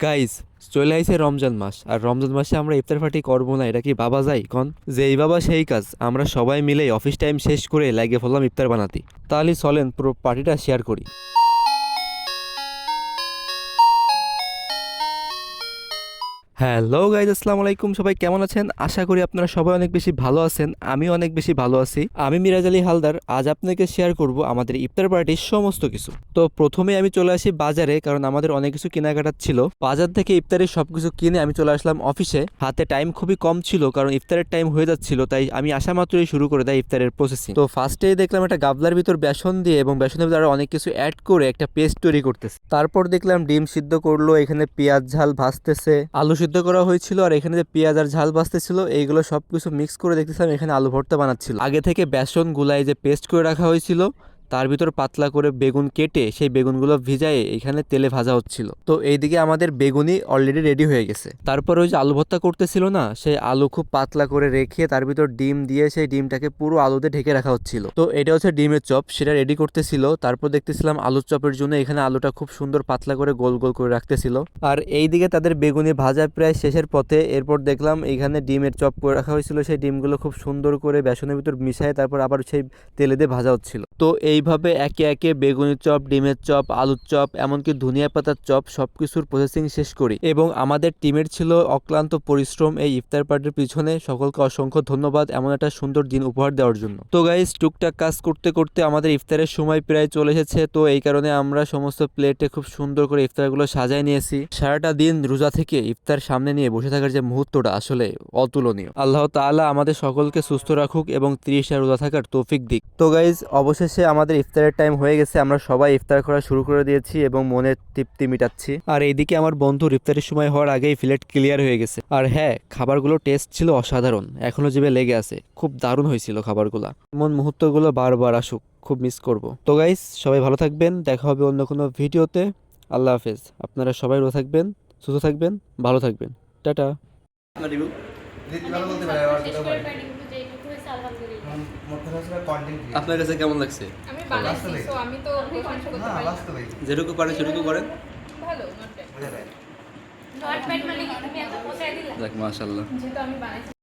Guys, চলে আইছে রমজান মাস, আর রমজান মাসে আমরা ইফতার পার্টি করবো না, এটা কি বাবা যায় কন? যেই বাবা সেই কাজ। আমরা সবাই মিলে অফিস টাইম শেষ করে লাগিয়ে ফেললাম ইফতার বানাতে। তাহলে চলেন পুরো পার্টিটা শেয়ার করি। হ্যালো গাইজ, আসসালামু আলাইকুম। সবাই কেমন আছেন? আশা করি আপনারা সবাই অনেক বেশি ভালো আছেন। আমি অনেক বেশি ভালো আছি। আমি মিরাজ আলী হালদার। আজ আপনাকে শেয়ার করব আমাদের ইফতার পার্টির সমস্ত কিছু। তো প্রথমে আমি চলে আসি বাজারে, কারণ আমাদের অনেক কিছু কেনাকাটা ছিল। বাজার থেকে ইফতারের সবকিছু কিনে আমি চলে আসলাম অফিসে। হাতে টাইম খুবই কম ছিল, কারণ ইফতারের টাইম হয়ে যাচ্ছিল, তাই আমি আসা মাত্রই শুরু করে দেয় ইফতারের প্রসেসিং। তো ফার্স্টেই দেখলাম একটা গাবলার ভিতর বেসন দিয়ে এবং বেসনের ভিতরে আরো অনেক কিছু অ্যাড করে একটা পেস্ট তৈরি করতেছে। তারপর দেখলাম ডিম সিদ্ধ করলো, এখানে পেঁয়াজ ঝাল ভাজতেছে, আলু সিদ্ধ করা হয়েছিল, আর এখানে যে পেঁয়াজ আর ঝাল ভাজতেছিল এইগুলো সবকিছু মিক্স করে দেখতেছিলাম এখানে আলু ভর্তা বানাচ্ছিল। আগে থেকে বেসন গুলাই যে পেস্ট করে রাখা হয়েছিল তার ভিতর পাতলা করে বেগুন কেটে সেই বেগুনগুলো ভিজায়ে এখানে তেলে ভাজা হচ্ছিল। তো এইদিকে আমাদের বেগুনি অলরেডি রেডি হয়ে গেছে। তারপর ওই যে আলু ভর্তা করতেছিল না, সেই আলু খুব পাতলা করে রেখে তার ভিতর ডিম দিয়ে সেই ডিমটাকে পুরো আলুতে ঢেকে রাখা হচ্ছিল। তো এটা হচ্ছে ডিমের চপ, সেটা রেডি করতেছিল। তারপর দেখতেছিলাম আলুর চপের জন্য এখানে আলুটা খুব সুন্দর পাতলা করে গোল গোল করে রাখতেছিল। আর এইদিকে তাদের বেগুনি ভাজা প্রায় শেষের পথে। এরপর দেখলাম এখানে ডিমের চপ করে রাখা হয়েছিল, সেই ডিমগুলো খুব সুন্দর করে বেসনের ভিতর মিশায় তারপর আবার সেই তেলে দিয়ে ভাজা হচ্ছিল। তো এইভাবে একে একে বেগুনি চপ, ডিমের চপ, আলুর চপ, এমনকি ধনিয়া পাতার চপ সবকিছুর প্রসেসিং শেষ করি। এবং আমাদের টিমের ছিল অক্লান্ত পরিশ্রম এই ইফতার পার্টির পিছনে। সকলকে অসংখ্য ধন্যবাদ এমন একটা সুন্দর দিন উপহার দেওয়ার জন্য। তো গাইস, টুকটাক কাজ করতে করতে আমাদের ইফতারের সময় প্রায় চলে এসেছে। তো এই কারণে আমরা সমস্ত প্লেটে খুব সুন্দর করে ইফতারগুলো সাজায় নিয়েছি। সারাটা দিন রোজা থেকে ইফতার সামনে নিয়ে বসে থাকার যে মুহূর্তটা আসলে অতুলনীয়। আল্লাহ তাআলা আমাদের সকলকে সুস্থ রাখুক এবং 30 রোজা থাকার তৌফিক দিক। তো গাইজ, অবশেষে আমাদের ইফতারের টাইম হয়ে গেছে। আমরা সবাই ইফতার করা শুরু করে দিয়েছি এবং মনের তৃপ্তি মিটাচ্ছি। আর এইদিকে আমার বন্ধুর ইফতারের সময় হওয়ার আগেই প্লেট ক্লিয়ার হয়ে গেছে। আর হ্যাঁ, খাবারগুলো টেস্ট ছিল অসাধারণ, এখনো জিভে লেগে আছে। খুব দারুণ হয়েছিল খাবারগুলো। এমন মুহূর্তগুলো বারবার আসুক, খুব মিস করব। তো গাইজ, সবাই ভালো থাকবেন, দেখা হবে অন্য কোনো ভিডিওতে। আল্লাহ হাফেজ। আপনারা সবাই ভালো থাকবেন, সুস্থ থাকবেন, ভালো থাকবেন। টাটা। আপনার কাছে কেমন লাগছে? আমি বানাইছি, সো আমি তো প্রশংসা করতে পারি। যেটুকু পারেন সেটুকু করেন। ভালো, নট ব্যাড। নট ব্যাড মানে কি তুমি এত পোষায় দিলা? যাক, মাশাআল্লাহ। যেহেতু আমি বানাইছি।